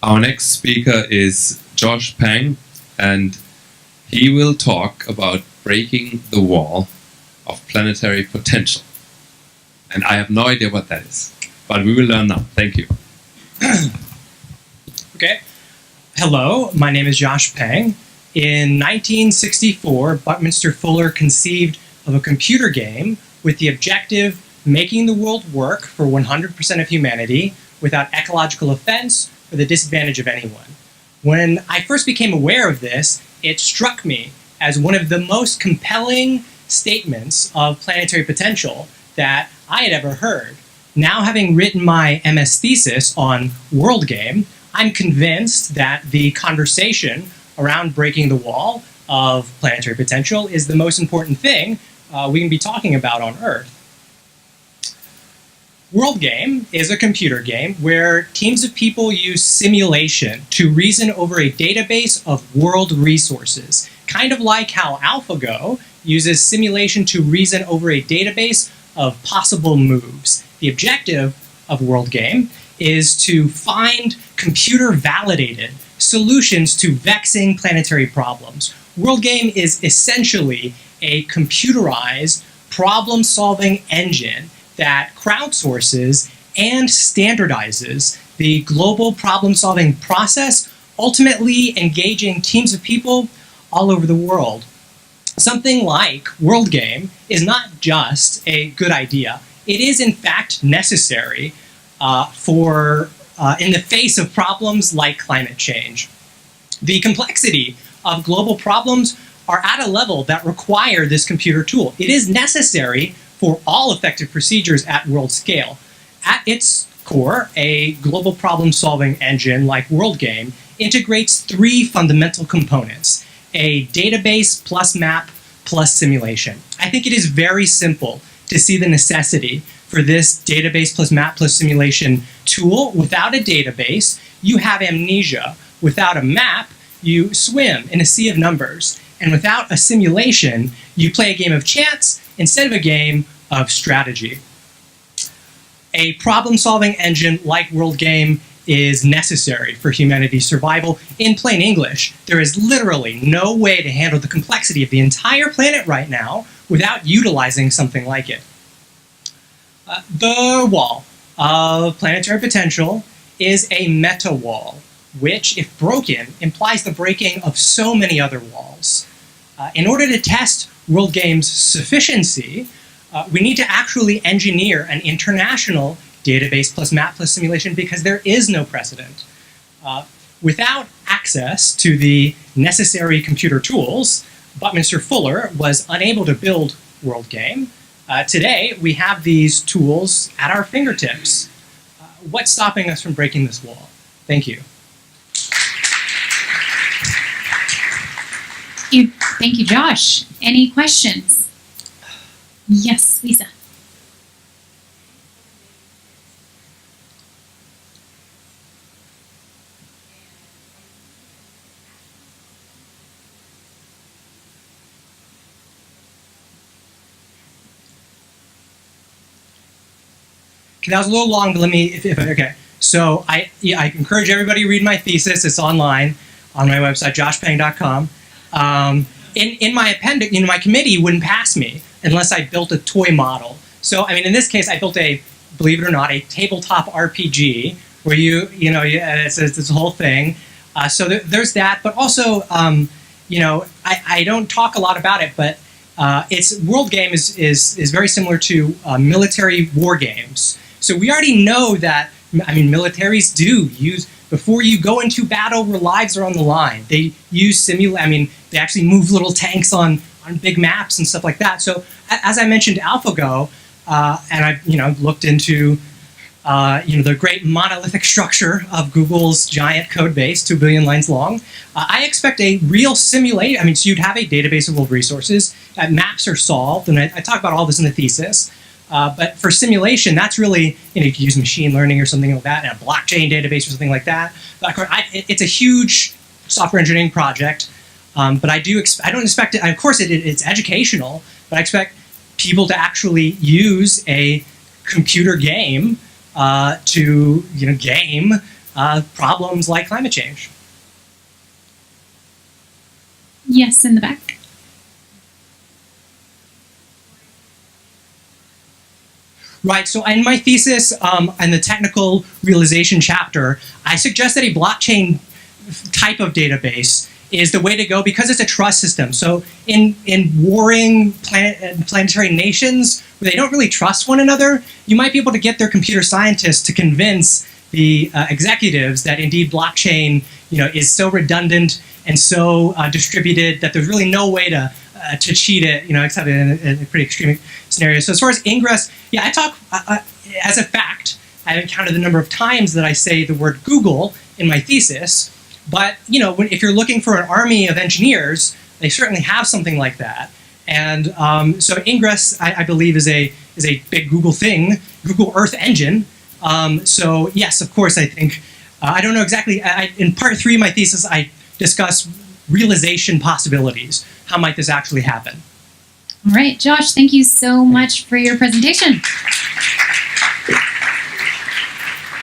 Our next speaker is Josh Pang, and he will talk about breaking the wall of planetary potential. And I have no idea what that is, but we will learn now. Thank you. Okay. Hello, my name is Josh Pang. In 1964, Buckminster Fuller conceived of a computer game with the objective making the world work for 100% of humanity without ecological offense or the disadvantage of anyone. When I first became aware of this, it struck me as one of the most compelling statements of planetary potential that I had ever heard. Now, having written my MS thesis on World Game, I'm convinced that the conversation around breaking the wall of planetary potential is the most important thing we can be talking about on Earth. World Game is a computer game where teams of people use simulation to reason over a database of world resources, kind of like how AlphaGo uses simulation to reason over a database of possible moves. The objective of World Game is to find computer-validated solutions to vexing planetary problems. World Game is essentially a computerized problem-solving engine that crowdsources and standardizes the global problem-solving process, ultimately engaging teams of people all over the world. Something like World Game is not just a good idea. It is, in fact, necessary in the face of problems like climate change. The complexity of global problems are at a level that require this computer tool. It is necessary for all effective procedures at world scale. At its core, a global problem-solving engine like World Game integrates three fundamental components: a database plus map plus simulation. I think it is very simple to see the necessity for this database plus map plus simulation tool. Without a database, you have amnesia. Without a map, you swim in a sea of numbers. And without a simulation, you play a game of chance instead of a game of strategy. A problem-solving engine like World Game is necessary for humanity's survival. In plain English, there is literally no way to handle the complexity of the entire planet right now without utilizing something like it. The wall of planetary potential is a meta-wall, which, if broken, implies the breaking of so many other walls. In order to test World Game's sufficiency, we need to actually engineer an international database plus map plus simulation because there is no precedent. Without access to the necessary computer tools, Buckminster Fuller was unable to build World Game. Today, we have these tools at our fingertips. What's stopping us from breaking this wall? Thank you. Thank you, Josh. Any questions? Yes, Lisa. Okay, that was a little long, but let me, okay. So I encourage everybody to read my thesis. It's online on my website, joshpang.com. In my appendix, my committee wouldn't pass me unless I built a toy model. So, I mean, in this case, I built a, believe it or not, a tabletop RPG where it's this whole thing. So there's that, but also, I don't talk a lot about it, but World Game is very similar to military war games. So we already know that, militaries do use, before you go into battle where lives are on the line, they use they actually move little tanks on big maps and stuff like that. So as I mentioned AlphaGo, and I've looked into the great monolithic structure of Google's giant code base, 2 billion lines long. I expect a real simulation. So you'd have a database of world resources. Maps are solved, and I talk about all this in the thesis. But for simulation, that's really, you could use machine learning or something like that, and a blockchain database or something like that. It's a huge software engineering project, but I don't expect it. Of course, it's educational, but I expect people to actually use a computer game to game problems like climate change. Yes, in the back. Right, so in my thesis and the technical realization chapter, I suggest that a blockchain type of database is the way to go because it's a trust system. So in warring planetary nations where they don't really trust one another, you might be able to get their computer scientists to convince the executives that indeed blockchain is so redundant and so distributed that there's really no way to cheat it, except in a pretty extreme scenario. So as far as Ingress, yeah, I talk as a fact. I've counted the number of times that I say the word Google in my thesis. But if you're looking for an army of engineers, they certainly have something like that. And so Ingress, I believe, is a big Google thing, Google Earth Engine. So yes, of course, I think I don't know exactly. In part 3 of my thesis, I discuss realization possibilities. How might this actually happen? All right, Josh, thank you so much for your presentation.